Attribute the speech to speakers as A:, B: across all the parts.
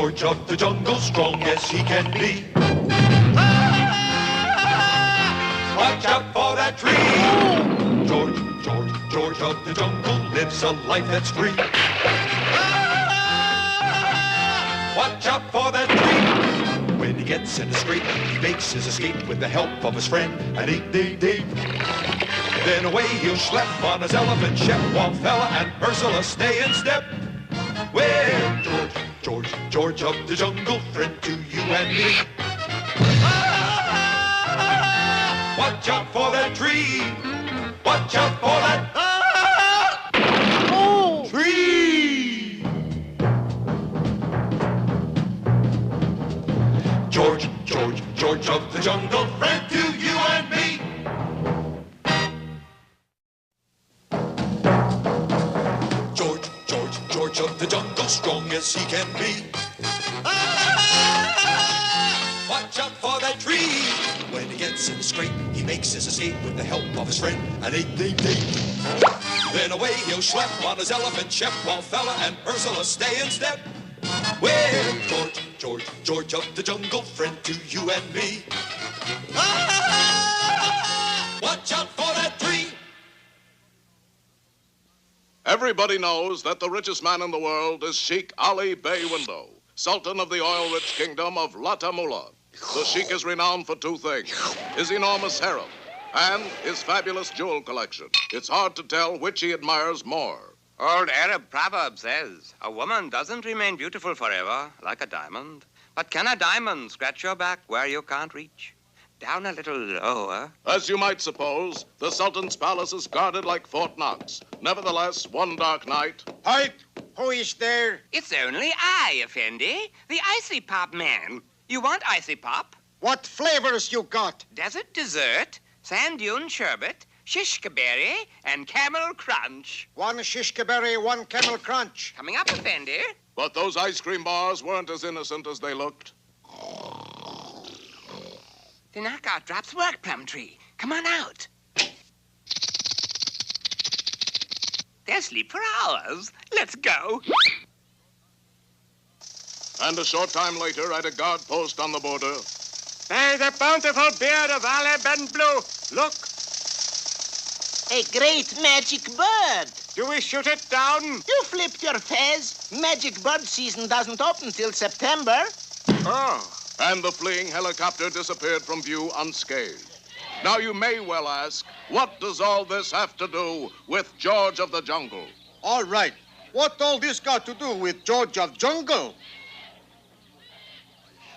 A: George of the jungle, strong as he can be. Watch out for that tree. George of the jungle lives a life that's free. Watch out for that tree. When he gets in a scrape, he makes his escape with the help of his friend, an 888. Then away he'll schlep on his elephant ship, while Fella and Ursula stay in step. Well, George of the jungle, friend to you and me. Watch out for that tree. Watch out for that tree. George of the jungle, friend to you and me. George of the jungle, strong as he can be. Watch out for that tree. When he gets in the scrape, he makes his escape with the help of his friend, an 888. Then away he'll schlep on his elephant ship, while Fella and Ursula stay in step. Well, George of the jungle, friend to you and me. Watch out for that tree.
B: Everybody knows that the richest man in the world is Sheikh Ali Bey Window, Sultan of the oil-rich kingdom of Latamula. The Sheikh is renowned for two things, his enormous harem and his fabulous jewel collection. It's hard to tell which he admires more.
C: Old Arab proverb says, a woman doesn't remain beautiful forever, like a diamond. But can a diamond scratch your back where you can't reach? Down a little lower.
B: As you might suppose, the Sultan's palace is guarded like Fort Knox. Nevertheless, one dark night...
D: Halt! Who is there?
C: It's only I, Effendi, the icy pop man. You want icy pop?
D: What flavors you got?
C: Desert dessert, sand dune sherbet, shishka berry, and camel crunch.
D: One shishka berry, one camel crunch.
C: Coming up, Effendi.
B: But those ice cream bars weren't as innocent as they looked.
C: The knockout drops work, Plumtree. Come on out. They'll sleep for hours. Let's go.
B: And a short time later, at a guard post on the border...
D: There's a bountiful beard of Valley Bend Blue. Look.
E: A great magic bird.
D: Do we shoot it down?
E: You flipped your fez. Magic bird season doesn't open till September.
D: Oh.
B: And the fleeing helicopter disappeared from view unscathed. Now you may well ask, what does all this have to do with George of the Jungle?
D: All right. What all this got to do with George of Jungle?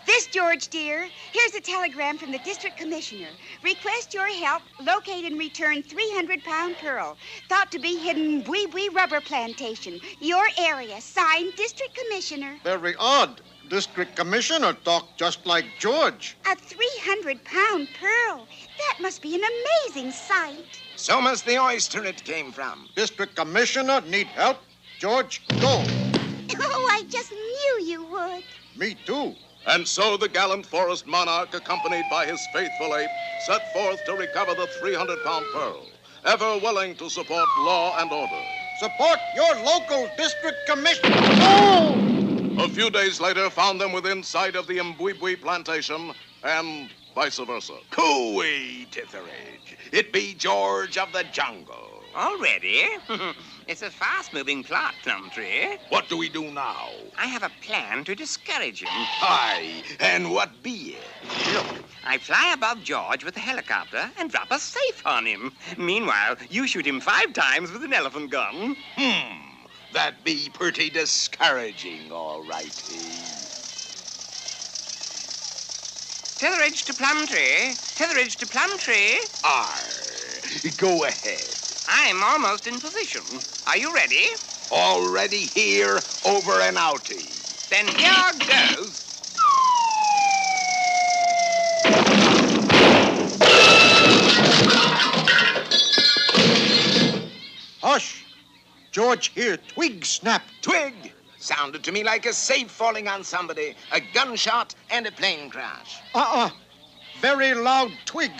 F: This, George, dear. Here's a telegram from the district commissioner. Request your help. Locate and return 300-pound pearl. Thought to be hidden Bwee rubber plantation. Your area. Signed, district commissioner.
D: Very odd. District commissioner talked just like George.
F: A 300-pound pearl. That must be an amazing sight.
G: So must the oyster it came from.
D: District commissioner need help? George, go.
F: Oh, I just knew you would.
D: Me too.
B: And so the gallant forest monarch, accompanied by his faithful ape, set forth to recover the 300-pound pearl, ever willing to support law and order.
D: Support your local district commissioner. Oh!
B: A few days later found them within sight of the Mbwibwi plantation, and vice versa.
G: Cooey, Titheridge. It be George of the Jungle.
C: Already? It's a fast-moving plot, Plumtree.
G: What do we do now?
C: I have a plan to discourage him.
G: Aye, and what be it?
C: Look, I fly above George with a helicopter and drop a safe on him. Meanwhile, you shoot him 5 times with an elephant gun.
G: That be pretty discouraging, all righty.
C: Tetheridge to Plumtree. Tetheridge to Plumtree.
G: Go ahead.
C: I'm almost in position. Are you ready?
G: Already here, over and outie.
C: Then here goes.
D: Hush. George here. Twig snap.
G: Twig! Sounded to me like a safe falling on somebody, a gunshot, and a plane crash.
D: Very loud twig.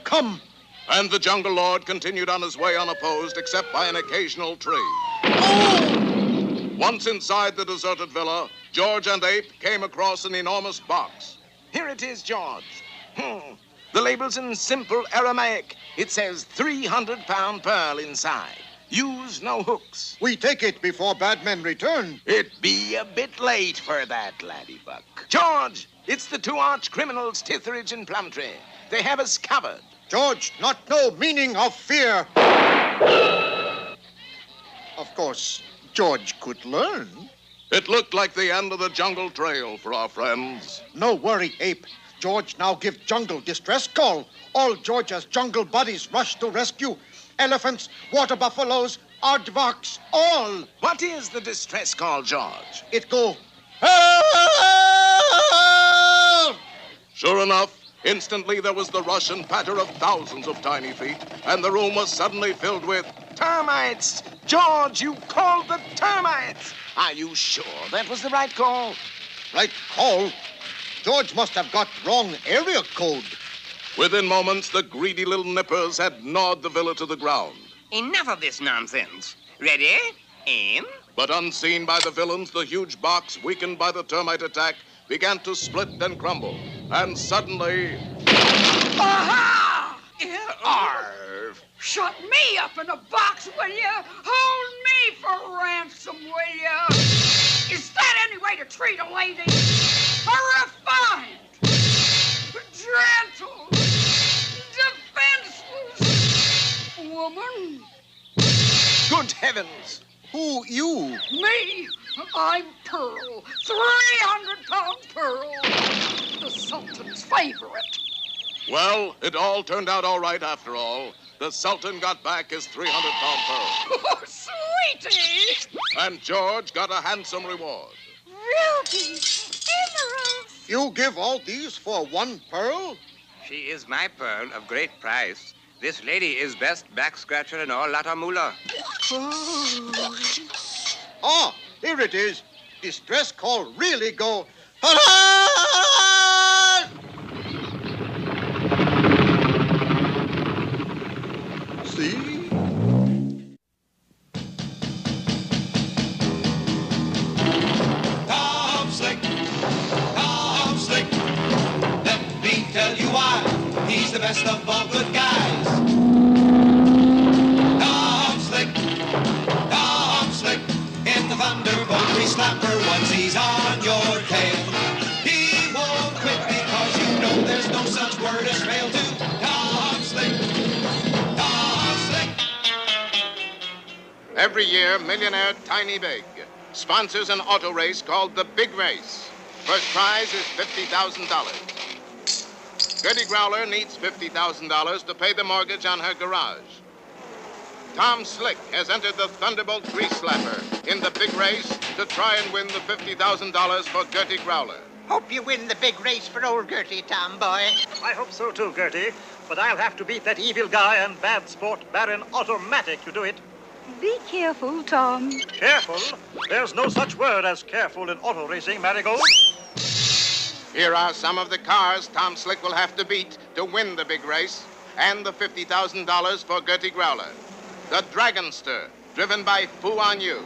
D: Come.
B: And the jungle lord continued on his way unopposed except by an occasional tree.
D: Oh!
B: Once inside the deserted villa, George and Ape came across an enormous box.
G: Here it is, George. The label's in simple Aramaic. It says 300-pound pearl inside. Use no hooks.
D: We take it before bad men return.
G: It be a bit late for that, laddybuck. George, it's the two arch criminals, Titheridge and Plumtree. They have us covered.
D: George, not know meaning of fear. Of course, George could learn.
B: It looked like the end of the jungle trail for our friends.
D: No worry, Ape. George now give jungle distress call. All George's jungle buddies rush to rescue. Elephants, water buffaloes, aardvarks, all.
G: What is the distress call, George?
D: It go, help!
B: Sure enough, instantly there was the rush and patter of thousands of tiny feet, and the room was suddenly filled with
G: Termites! George, you called the termites! Are you sure that was the right call?
D: Right call? George must have got wrong area code.
B: Within moments, the greedy little nippers had gnawed the villa to the ground.
C: Enough of this nonsense. Ready? Aim.
B: But unseen by the villains, the huge box, weakened by the termite attack, began to split and crumble. And suddenly...
H: Aha!
G: Arf!
H: Shut me up in a box, will you? Hold me for ransom, will you? Is that any way to treat a lady? A refined, gentle, defenseless woman?
G: Good heavens!
D: Who you?
H: Me? I'm Pearl. 300-pound Pearl. The Sultan's favorite.
B: Well, it all turned out all right after all. The Sultan got back his 300-pound pearl.
H: Oh, sweetie!
B: And George got a handsome reward.
F: Rubies, emeralds.
D: You give all these for one pearl?
C: She is my pearl of great price. This lady is best back scratcher in all Latamula.
D: Ah, here it is. Distress call really go. See?
A: Tom Slick, let me tell you why. He's the best of all good guys. Tom Slick, in the Thunderbolt Slapper. Once he's on your tail, he won't quit because you know there's no such word as fail to Tom Slick.
B: Every year, millionaire Tiny Big sponsors an auto race called the Big Race. First prize is $50,000. Gertie Growler needs $50,000 to pay the mortgage on her garage. Tom Slick has entered the Thunderbolt Grease Slapper in the Big Race to try and win the $50,000 for Gertie Growler.
E: Hope you win the big race for old Gertie, Tom boy.
I: I hope so too, Gertie. But I'll have to beat that evil guy and bad sport Baron Otto Matic to do it.
F: Be careful, Tom.
I: Careful? There's no such word as careful in auto racing, Marigold.
B: Here are some of the cars Tom Slick will have to beat to win the Big Race and the $50,000 for Gertie Growler. The Dragonster, driven by Fu On Yu.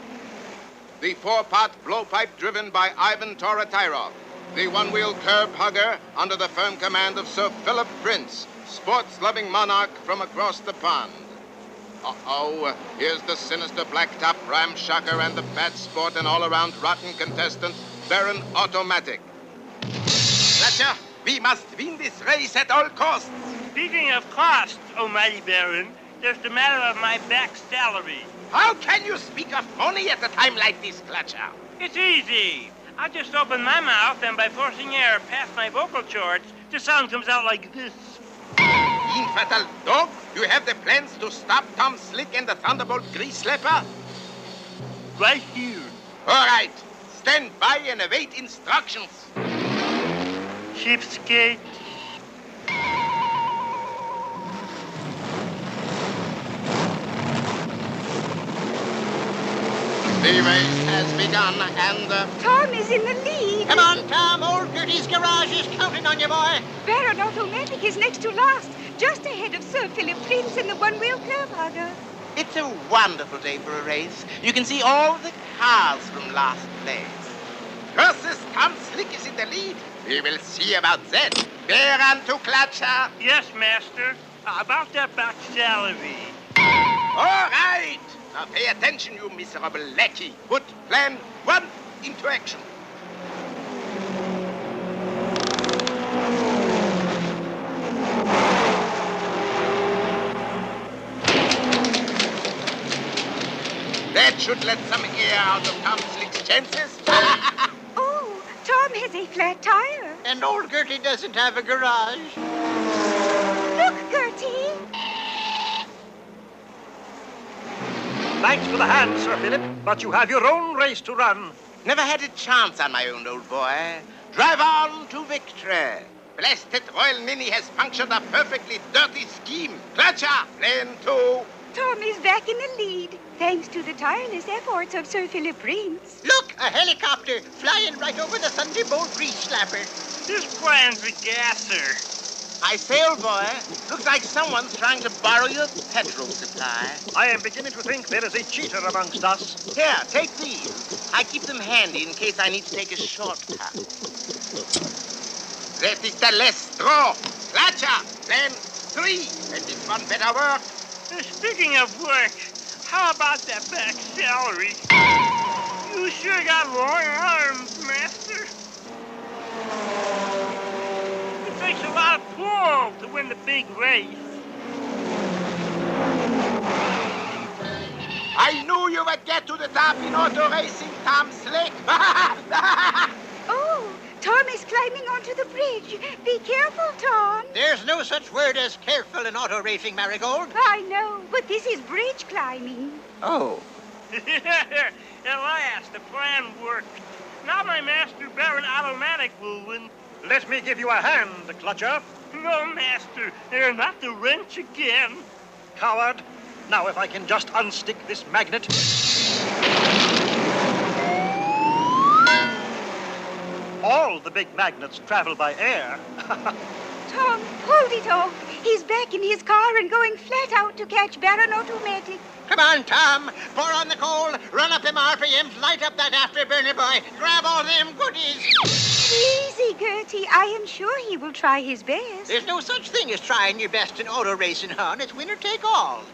B: The four-pot blowpipe, driven by Ivan Toratyrov. The one-wheel curb hugger under the firm command of Sir Philip Prince, sports-loving monarch from across the pond. Uh-oh, here's the sinister blacktop ramshacker and the bad sport and all-around rotten contestant, Baron Otto Matic.
G: Fletcher, we must win this race at all costs.
J: Speaking of costs, oh mighty Baron, there's the matter of my back salary.
G: How can you speak of money at a time like this, Fletcher?
J: It's easy. I just open my mouth, and by forcing air past my vocal cords, the sound comes out like this.
G: Infernal dog, you have the plans to stop Tom Slick and the Thunderbolt Grease Slapper?
J: Right here.
G: All right, stand by and await instructions.
J: Cheapskate.
G: The race has begun, and...
F: Tom is in the lead.
E: Come on, Tom. Old Gertie's garage is counting on you, boy.
F: Baron Otto Matic is next to last, just ahead of Sir Philip Prince and the one-wheel curve hugger.
E: It's a wonderful day for a race. You can see all the cars from last place. Versus Tom Slick is in the lead. We will see about that. Baron to Klatscher.
J: Yes, master. About that back salary.
E: All right. Now pay attention, you miserable lackey. Put plan 1 into action. That should let some air out of Tom Slick's chances.
F: Oh, Tom has a flat tire.
D: And old Gertie doesn't have a garage.
F: Look, Gertie.
I: Thanks for the hand, Sir Philip, but you have your own race to run.
E: Never had a chance on my own, old boy. Drive on to victory. Blasted Royal Ninny has punctured a perfectly dirty scheme. Klatscher, lane 2.
F: Tom is back in the lead, thanks to the tireless efforts of Sir Philip Prince.
D: Look, a helicopter flying right over the Thunderbolt grease slapper.
J: This plan's a gasser.
E: I say, old boy, looks like someone's trying to borrow your petrol supply.
I: I am beginning to think there is a cheater amongst us.
E: Here, take these. I keep them handy in case I need to take a shortcut. That is the last straw. Klatscher, then 3. And this one better work.
J: Speaking of work, how about that back salary? You sure got long arms, master. It takes a lot of pull to win the big race.
E: I knew you would get to the top in auto racing, Tom Slick.
F: Oh, Tom is climbing onto the bridge. Be careful, Tom.
D: There's no such word as careful in auto racing, Marigold.
F: I know, but this is bridge climbing.
D: Oh.
J: At last, the plan worked. Now my master, Baron Otto Matic, will win.
I: Let me give you a hand, Klatscher.
J: No, master, they're not the wrench again.
I: Coward. Now, if I can just unstick this magnet. All the big magnets travel by air.
F: Tom, hold it off. He's back in his car and going flat out to catch Baron Otto Matic.
D: Come on, Tom. Pour on the coal, run up them RPMs, light up that afterburner, boy. Grab all them goodies.
F: Easy, Gertie. I am sure he will try his best.
D: There's no such thing as trying your best in auto racing, hon. It's winner take all.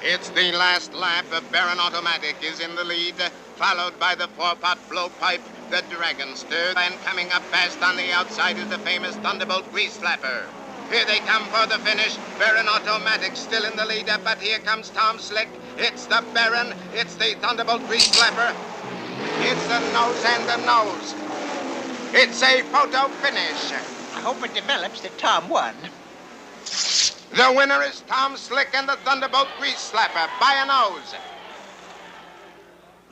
E: It's the last lap. Baron Otto Matic is in the lead, followed by the 4-pot blowpipe, the Dragonster, and coming up fast on the outside is the famous Thunderbolt Grease Flapper. Here they come for the finish. Baron Otto Matic still in the lead, but here comes Tom Slick. It's the Baron, it's the Thunderbolt Grease Flapper. It's the nose and the nose. It's a photo finish.
D: I hope it develops that Tom won.
E: The winner is Tom Slick and the Thunderbolt Grease Slapper by a nose.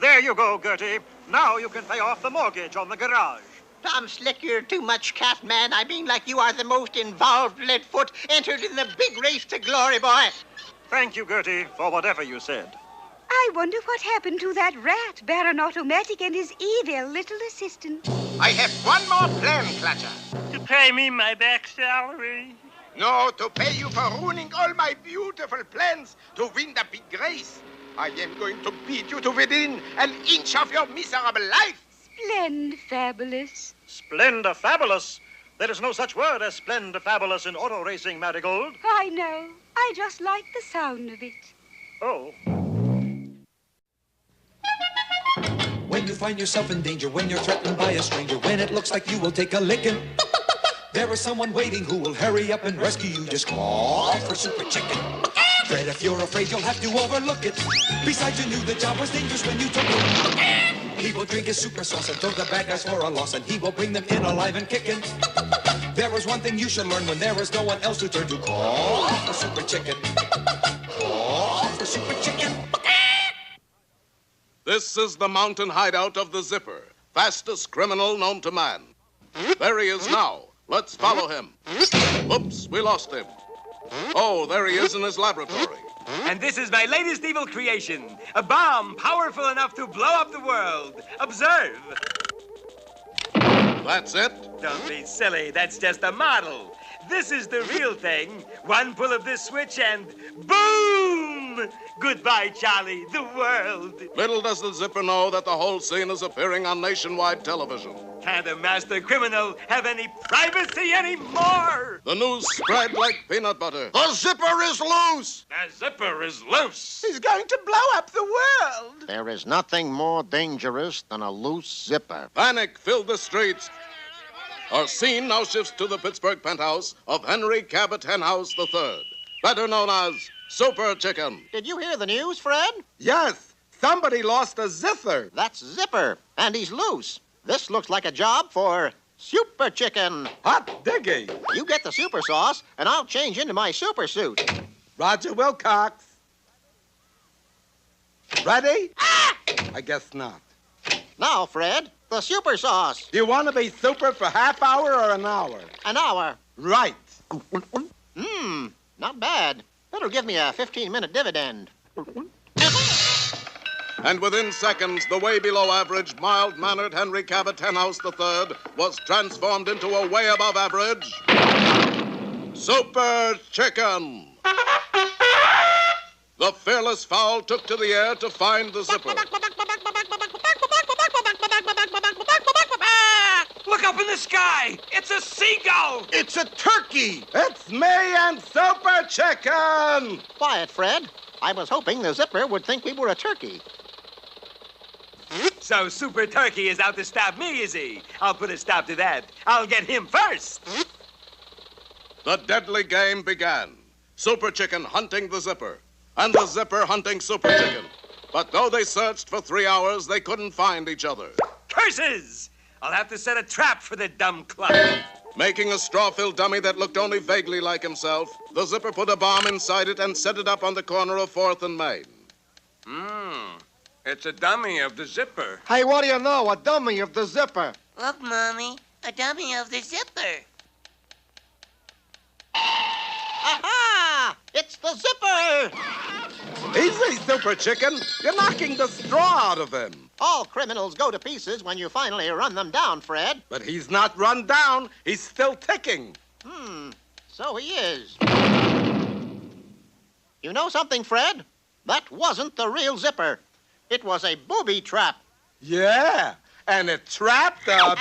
I: There you go, Gertie. Now you can pay off the mortgage on the garage.
D: Tom Slick, you're too much cat, man. I mean like you are the most involved leadfoot entered in the big race to glory, boy.
I: Thank you, Gertie, for whatever you said.
F: I wonder what happened to that rat, Baron Otto Matic, and his evil little assistant.
E: I have one more plan, Klatscher.
J: To pay me my back salary.
E: No, to pay you for ruining all my beautiful plans to win the big race. I am going to beat you to within an inch of your miserable life.
F: Splendfabulous.
I: Splendor-fabulous? There is no such word as splendor-fabulous in auto racing, Marigold.
F: I know. I just like the sound of it.
I: Oh.
A: When you find yourself in danger, when you're threatened by a stranger, when it looks like you will take a licking, there is someone waiting who will hurry up and rescue you. Just call for Super Chicken. Fred, if you're afraid, you'll have to overlook it. Besides, you knew the job was dangerous when you took it. He will drink his super sauce and throw the bad guys for a loss, and he will bring them in alive and kicking. There is one thing you should learn when there is no one else to turn to. Call for Super Chicken. Call for Super Chicken.
B: This is the mountain hideout of the Zipper, fastest criminal known to man. There he is now. Let's follow him. Oops, we lost him. Oh, there he is in his laboratory.
K: And this is my latest evil creation, a bomb powerful enough to blow up the world. Observe.
B: That's it?
K: Don't be silly, that's just a model. This is the real thing. One pull of this switch and boom! home. Goodbye, Charlie, the world.
B: Little does the Zipper know that the whole scene is appearing on nationwide television.
K: Can't a master criminal have any privacy anymore?
B: The news spread like peanut butter.
D: The zipper is loose!
K: The zipper is loose.
G: He's going to blow up the world.
D: There is nothing more dangerous than a loose zipper.
B: Panic filled the streets. Our scene now shifts to the Pittsburgh penthouse of Henry Cabot Henhouse III, better known as Super Chicken.
D: Did you hear the news, Fred?
G: Yes, somebody lost a zipper.
D: That's Zipper, and he's loose. This looks like a job for Super Chicken.
G: Hot diggy.
D: You get the super sauce, and I'll change into my super suit.
G: Roger Wilcox. Ready? I guess not.
D: Now, Fred, the super sauce.
G: Do you want to be super for half hour or an hour?
D: An hour.
G: Right.
D: Not bad. That'll give me a 15-minute dividend.
B: And within seconds, the way below average, mild-mannered Henry Cabot Henhouse III was transformed into a way above average Super Chicken. The fearless fowl took to the air to find the zipper.
K: Look up in the sky. It's a seagull.
G: It's a turkey. It's me and Super Chicken.
D: Quiet, Fred. I was hoping the zipper would think we were a turkey.
K: So Super Turkey is out to stop me, is he? I'll put a stop to that. I'll get him first.
B: The deadly game began. Super Chicken hunting the zipper, and the zipper hunting Super Chicken. But though they searched for 3 hours, they couldn't find each other.
K: Curses! I'll have to set a trap for the dumb clock.
B: Making a straw-filled dummy that looked only vaguely like himself, the zipper put a bomb inside it and set it up on the corner of 4th and Main.
C: It's a dummy of the zipper.
D: Hey, what do you know? A dummy of the zipper.
L: Look, Mommy, a dummy of the zipper.
D: Aha! It's the zipper!
G: Easy, Super Chicken. You're knocking the straw out of him.
D: All criminals go to pieces when you finally run them down, Fred.
G: But he's not run down. He's still ticking.
D: So he is. You know something, Fred? That wasn't the real zipper. It was a booby trap.
G: Yeah, and it trapped up.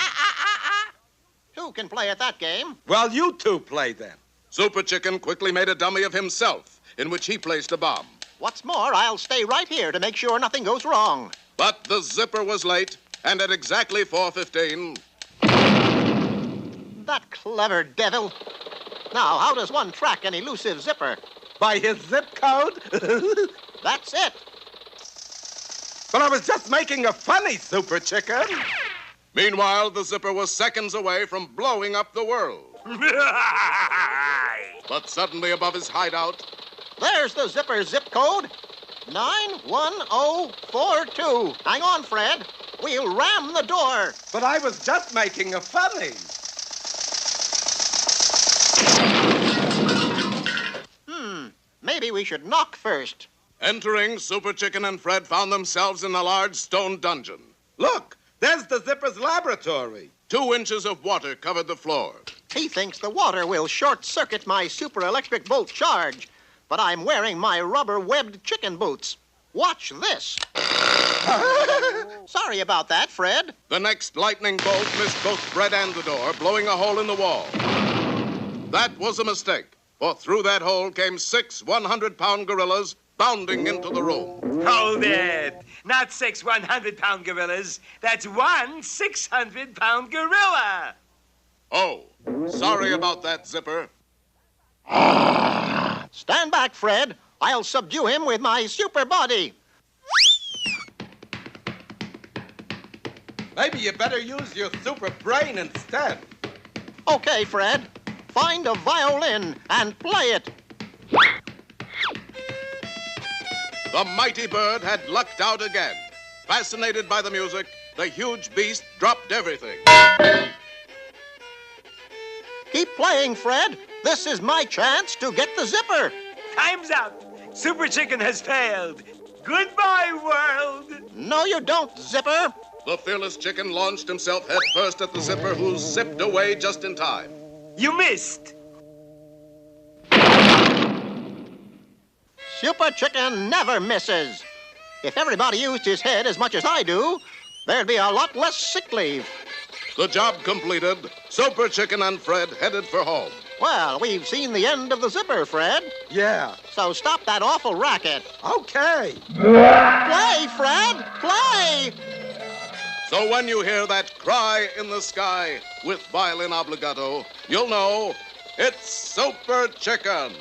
D: Who can play at that game?
G: Well, you two play then.
B: Super Chicken quickly made a dummy of himself, in which he placed a bomb.
D: What's more, I'll stay right here to make sure nothing goes wrong.
B: But the zipper was late, and at exactly 4:15...
D: That clever devil. Now, how does one track an elusive zipper?
G: By his zip code?
D: That's it.
G: But I was just making a funny, Super Chicken.
B: Meanwhile, the zipper was seconds away from blowing up the world. But suddenly above his hideout...
D: There's the zipper zip code. 91042. Hang on, Fred. We'll ram the door.
G: But I was just making a funny.
D: Maybe we should knock first.
B: Entering, Super Chicken and Fred found themselves in a large stone dungeon.
G: Look, there's the zipper's laboratory.
B: 2 inches of water covered the floor.
D: He thinks the water will short-circuit my super electric bolt charge, but I'm wearing my rubber-webbed chicken boots. Watch this. Sorry about that, Fred.
B: The next lightning bolt missed both Fred and the door, blowing a hole in the wall. That was a mistake, for through that hole came 6 100-pound gorillas bounding into the room.
K: Hold it. Not 6 100-pound gorillas. That's 1 600-pound gorilla.
B: Oh, sorry about that, Zipper.
D: Stand back, Fred. I'll subdue him with my super body.
G: Maybe you better use your super brain instead.
D: Okay, Fred. Find a violin and play it.
B: The mighty bird had lucked out again. Fascinated by the music, the huge beast dropped everything.
D: Keep playing, Fred. This is my chance to get the zipper.
K: Time's up. Super Chicken has failed. Goodbye, world.
D: No, you don't, Zipper.
B: The fearless chicken launched himself head first at the zipper, who zipped away just in time.
K: You missed.
M: Super Chicken never misses. If everybody used his head as much as I do, there'd be a lot less sick leave.
B: The job completed, Super Chicken and Fred headed for home.
M: Well, we've seen the end of the zipper, Fred.
D: Yeah.
M: So stop that awful racket.
D: Okay.
M: Play, Fred! Play!
B: So when you hear that cry in the sky with violin obligato, you'll know it's Super Chicken.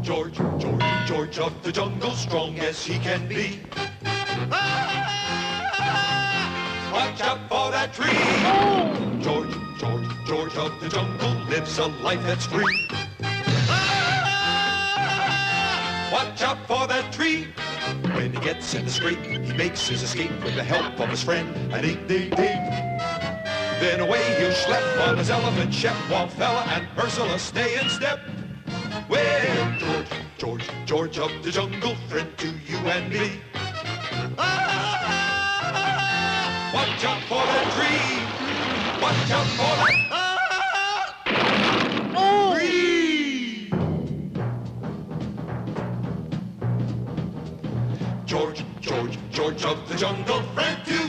A: George of the jungle, strong as he can be. Watch out for that tree. George of the jungle lives a life that's free. Watch out for that tree. When he gets in the scrape, he makes his escape with the help of his friend, an 8-day-day. Then away he'll schlep on his elephant, Shep, Wallfella, and Ursula stay in step. Well, George of the jungle, friend to you and me. Watch out for that tree. Watch out for that tree. George of the jungle, friend to